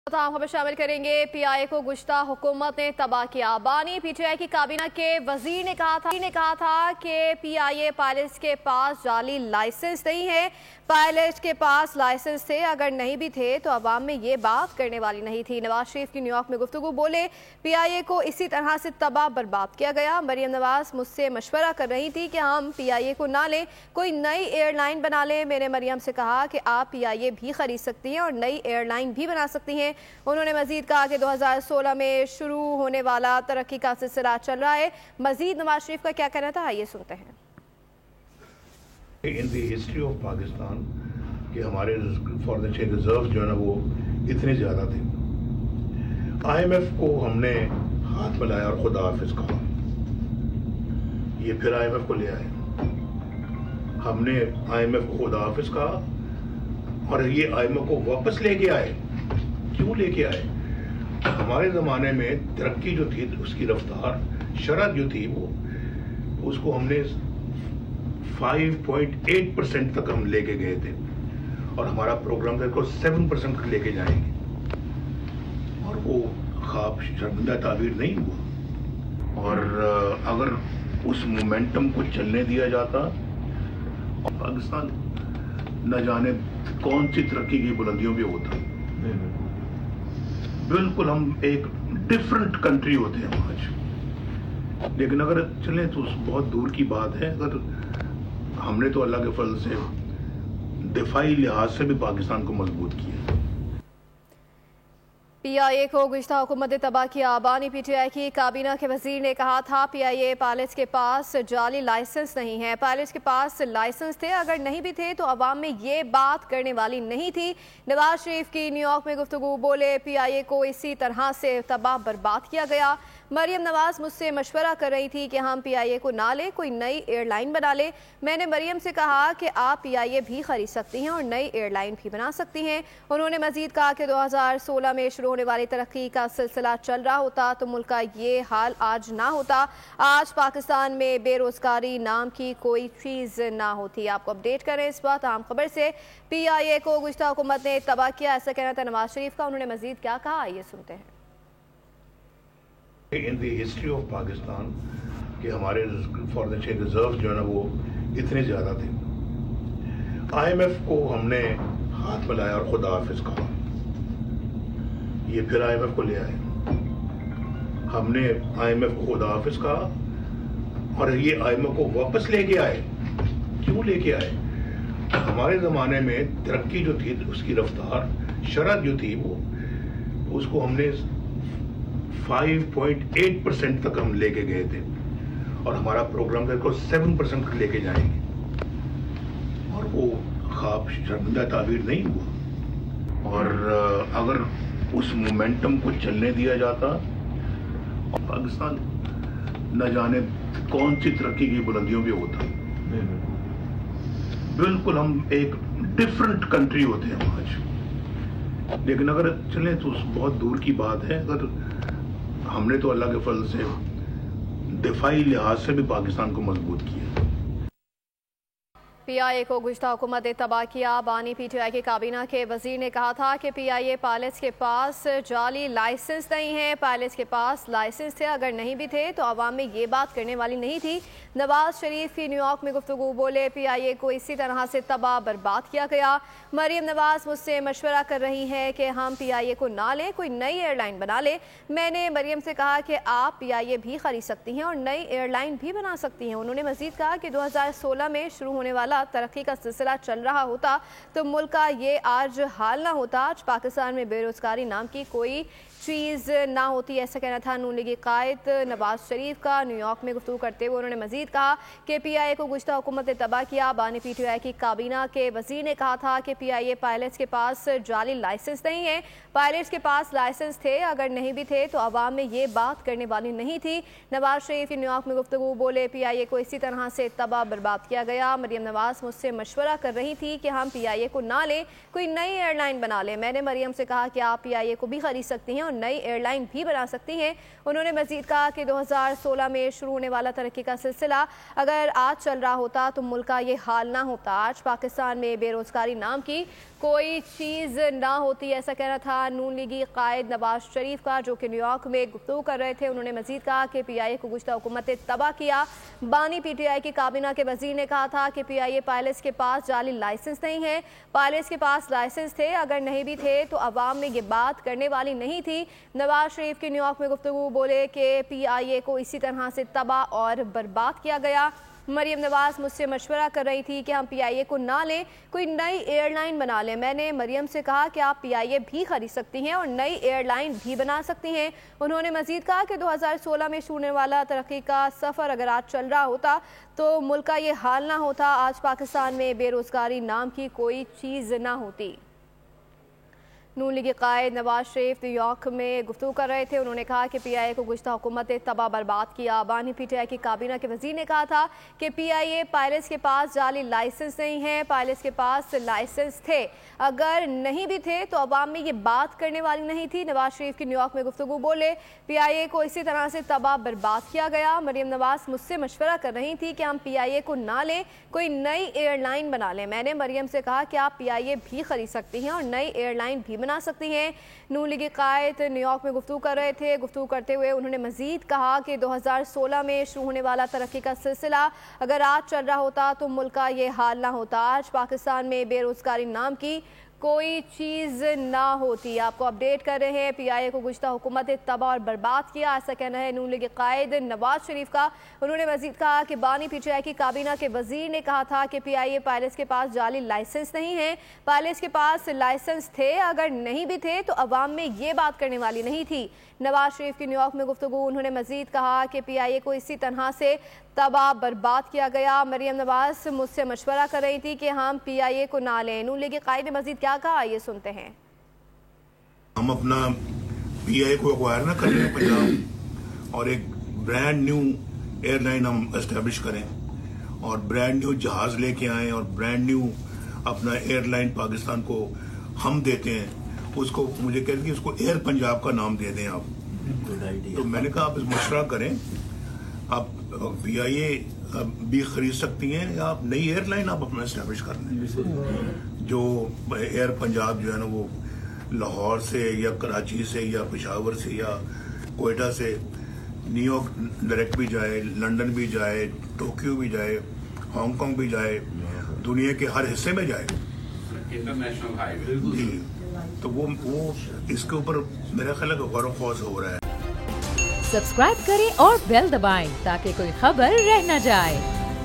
खबर शामिल करेंगे। पीआईए को गुज़श्ता हुकूमत ने तबाह किया। बानी पीटीआई की काबीना के वजीर ने कहा था कि पीआईए पायलट्स के पास जाली लाइसेंस नहीं है। पायलट के पास लाइसेंस थे, अगर नहीं भी थे तो अवाम में ये बात करने वाली नहीं थी। नवाज शरीफ की न्यूयॉर्क में गुफ्तगू, बोले पीआईए को इसी तरह से तबाह बर्बाद किया गया। मरियम नवाज मुझसे मशवरा कर रही थी कि हम पीआईए को ना लें, कोई नई एयरलाइन बना लें। मैंने मरियम से कहा कि आप पीआईए भी खरीद सकती हैं और नई एयरलाइन भी बना सकती हैं। उन्होंने मजीद कहा कि 2016 में शुरू होने वाला तरक्की का सिलसिला चल रहा है। मजीद नवाज शरीफ का क्या कहना था, आइए सुनते हैं। In the history of Pakistan कि हमारे फॉरेन एक्सचेंज रिजर्व जो है ना वो इतने ज़्यादा थे। IMF को हमने हाथ मिलाया और खुदा हाफिज कहा, ये फिर IMF को ले आए। हमने IMF को खुदा हाफिज कहा और ये IMF को वापस लेके आए। क्यों लेके आए? हमारे ज़माने में तरक्की जो थी, उसकी रफ्तार, शरत जो थी, वो उसको हमने 5.8% तक हम लेके गए थे और हमारा प्रोग्राम था 7% तक लेके जाएंगे, और वो ख्वाब शर्मिंदा ताबीर नहीं हुआ। और अगर उस मोमेंटम को चलने दिया जाता, पाकिस्तान न जाने कौन सी तरक्की की बुलंदियों पे होता। बिल्कुल हम एक डिफरेंट कंट्री होते हैं आज। लेकिन अगर चलें तो बहुत दूर की बात है। अगर हमने तो अल्लाह के फजल से दिफाई लिहाज से भी पाकिस्तान को मजबूत किया। पीआईए को गुज़श्ता हुकूमत ने तबाह किया। बानी पीटीआई की काबीना के वजीर ने कहा था पीआईए पायलट्स के पास जाली लाइसेंस नहीं है। पायलट्स के पास लाइसेंस थे, अगर नहीं भी थे तो अवाम में ये बात करने वाली नहीं थी। नवाज शरीफ की न्यूयॉर्क में गुफ्तगू, बोले पीआईए को इसी तरह से तबाह बर्बाद किया गया। मरियम नवाज मुझसे मशवरा कर रही थी कि हम पीआईए को ना लें, कोई नई एयरलाइन बना लें। मैंने मरियम से कहा कि आप पीआईए भी खरीद सकती हैं और नई एयरलाइन भी बना सकती हैं। उन्होंने मजीद कहा कि 2016 में शुरू होने वाली तरक्की का सिलसिला चल रहा होता तो मुल्क का ये हाल आज ना होता। आज पाकिस्तान में बेरोजगारी नाम की कोई चीज़ ना होती। आपको अपडेट करें इस बात अहम खबर से। पीआईए को गुज़श्ता हुकूमत ने तबाह किया, ऐसा कहना था नवाज शरीफ का। उन्होंने मजीद क्या कहा, आइए सुनते हैं। In the history of Pakistan कि हमारे फॉरेन एक्सचेंज रिजर्व जो है ना वो इतने ज़्यादा थे। IMF को हमने हाथ मिलाया और खुदा हाफिज कहा, ये फिर IMF को ले आए। हमने IMF को खुदा हाफिज कहा और ये IMF को वापस लेके आए। क्यों लेके आए? हमारे ज़माने में तरक्की जो थी, उसकी रफ्तार, शरत जो थी, वो उसको हमने 5.8% तक हम लेके गए थे और हमारा प्रोग्राम था 7% तक लेके जाएंगे, और वो ख्वाब शर्मिंदा ताबीर नहीं हुआ। और अगर उस मोमेंटम को चलने दिया जाता, पाकिस्तान न जाने कौन सी तरक्की की बुलंदियों पे होता। बिल्कुल हम एक डिफरेंट कंट्री होते हैं आज। लेकिन अगर चलें तो बहुत दूर की बात है। अगर हमने तो अल्लाह के फजल से दिफाई लिहाज से भी पाकिस्तान को मजबूत किया। पीआईए को गुज़श्ता हुकूमत ने तबाह किया। बानी पीटीआई की काबीना के वजीर ने कहा था कि पीआईए पायलट्स के पास जाली लाइसेंस नहीं है। पायलट्स के पास लाइसेंस थे, अगर नहीं भी थे तो अवाम में ये बात करने वाली नहीं थी। नवाज शरीफ की न्यूयॉर्क में गुफ्तगू, बोले पीआईए को इसी तरह से तबाह बर्बाद किया गया। मरियम नवाज मुझसे मशवरा कर रही हैं कि हम पीआईए को ना लें, कोई नई एयरलाइन बना लें। मैंने मरियम से कहा कि आप पीआईए भी खरीद सकती हैं और नई एयरलाइन भी बना सकती हैं। उन्होंने मजीद कहा कि 2016 में शुरू होने वाला तरक्की का सिलसिला चल रहा होता तो मुल्क का ये आज हाल ना होता। आज पाकिस्तान में बेरोजगारी नाम की कोई चीज़ ना होती, ऐसा कहना था नून लीगी कायद नवाज शरीफ का। न्यूयॉर्क में गुफ्तगू करते हुए उन्होंने मजीद कहा कि पीआईए को गुज़श्ता हुकूमत ने तबाह किया। बानी पीटीआई की काबीना के वजीर ने कहा था कि पीआईए पायलट्स के पास जाली लाइसेंस नहीं है। पायलट्स के पास लाइसेंस थे, अगर नहीं भी थे तो अवाम में ये बात करने वाली नहीं थी। नवाज शरीफ की न्यूयॉर्क में गुफ्तगू, बोले पीआईए को इसी तरह से तबाह बर्बाद किया गया। मरियम नवाज نواز مجھ سے مشورہ کر رہی تھی کہ ہم پی آئی اے کو نہ لیں, کوئی نئی ایئر لائن بنا لیں. میں نے مریم سے کہا کہ آپ پی آئی اے کو بھی خرید سکتی ہیں اور نئی ایئر لائن بھی بنا سکتی ہیں. انہوں نے مزید کہا کہ 2016 میں شروع ہونے والا ترقی کا سلسلہ اگر آج چل رہا ہوتا تو ملک کا یہ حال نہ ہوتا. آج پاکستان میں بے روزگاری نام کی کوئی چیز نہ ہوتی. ایسا کہنا تھا نون لیگی قائد نواز شریف کا, جو کہ نیو یارک میں گفتگو کر رہے تھے. انہوں نے مزید کہا کہ پی آئی اے کو گزشتہ حکومت نے تباہ کیا. بانی پی ٹی آئی کی کابینہ کے وزیر نے کہا تھا کہ پی آئی اے پائلٹس کے پاس جعلی لائسنس نہیں ہے. پائلٹس کے پاس لائسنس تھے, اگر نہیں بھی تھے تو عوام میں یہ بات کرنے والی نہیں تھی. نواز شریف کی نیو یارک میں گفتگو, بولے کہ پی آئی اے کو اسی طرح سے تباہ اور برباد کیا گیا. مریم نواز مجھ سے مشورہ کر رہی تھی کہ ہم پی آئی اے کو نہ لیں, کوئی نئی ایئر لائن بنا لیں. میں نے مریم سے کہا کہ آپ پی آئی اے بھی خرید سکتی ہیں اور نئی ایئر لائن بھی بنا سکتی ہیں. انہوں نے مزید کہا کہ 2016 میں شروع ہونے والا ترقی کا سفر اگر آج چل رہا ہوتا تو ملک کا یہ حال نہ ہوتا. آج پاکستان میں بے روزگاری نام کی کوئی چیز نہ ہوتی. نون لیگی قائد نواز شریف نیو یارک میں گفتگو کر رہے تھے. انہوں نے کہا کہ پی آئی اے کو گزشتہ حکومت نے تباہ برباد کیا. بانی پی ٹی آئی کی کابینہ کے وزیر نے کہا تھا کہ پی آئی اے پائلٹس کے پاس جعلی لائسنس نہیں ہے. پائلٹس کے پاس لائسنس تھے, اگر نہیں بھی تھے تو عوام میں یہ بات کرنے والی نہیں تھی. نواز شریف کی نیو یارک میں گفتگو, بولے پی آئی اے کو اسی طرح سے تباہ برباد کیا گیا. مریم نواز مجھ سے مشورہ کر رہی تھی کہ ہم پی آئی اے کو نہ لیں, کوئی نئی ایئر لائن بنا لیں. میں نے مریم سے کہا کہ آپ پی آئی اے بھی خرید سکتی ہیں اور نئی ایئر لائن بھی بنا سکتی ہیں. نون لیگی قائد نیو یارک میں گفتگو کر رہے تھے. گفتگو کرتے ہوئے انہوں نے مزید کہا کہ 2016 میں شروع ہونے والا ترقی کا سلسلہ اگر آج چل رہا ہوتا تو ملک کا یہ حال نہ ہوتا. آج پاکستان میں بے روزگاری نام کی کوئی چیز نہ ہوتی. آپ کو اپڈیٹ کر رہے ہیں. پی آئی اے کو گزشتہ حکومت نے تباہ اور برباد کیا, ایسا کہنا ہے نون لیگی قائد نواز شریف کا. انہوں نے مزید کہا کہ بانی پی ٹی آئی کی کابینہ کے وزیر نے کہا تھا کہ پی آئی اے پائلٹس کے پاس جعلی لائسنس نہیں ہے. پائلٹس کے پاس لائسنس تھے, اگر نہیں بھی تھے تو عوام میں یہ بات کرنے والی نہیں تھی. نواز شریف کی نیو یارک میں گفتگو, انہوں نے مزید کہا کہ پی آئی اے کو اسی طرح سے تباہ برباد کیا گیا. مریم نواز مجھ سے مشورہ کر رہی تھی کہ ہم پی آئی اے کو نہ لیں. نون لیگی قائد نے مزید کیا کہا, یہ سنتے ہیں. ہم اپنا پی آئی اے کو ایکوائر نہ کریں پنجاب اور ایک برانڈ نیو ایئر لائن ہم اسٹیبلش کریں اور برانڈ نیو جہاز لے کے آئیں اور برانڈ نیو اپنا ایئر لائن پاکستان کو ہم دیتے ہیں. اس کو مجھے کہتے ہیں کہ اس کو ایئر پنجاب کا نام دے دیں آپ. تو میں نے کہا آپ اس مشورہ کریں, آپ پی آئی اے بھی خرید سکتی ہیں یا آپ نئی ایئر لائن آپ اپنا اسٹیبلش کر لیں. جو ایئر پنجاب جو ہے نا وہ لاہور سے یا کراچی سے یا پشاور سے یا کوئٹہ سے نیو یارک ڈائریکٹ بھی جائے, لنڈن بھی جائے, ٹوکیو بھی جائے, ہانگ کانگ بھی جائے, دنیا کے ہر حصے میں جائے. انٹرنیشنل ہائی وے جی, تو وہ اس کے اوپر میرا خیال ہے کہ غور و خوض ہو رہا ہے. سبسکرائب کریں اور بیل دبائیں تاکہ کوئی خبر رہ نہ جائے.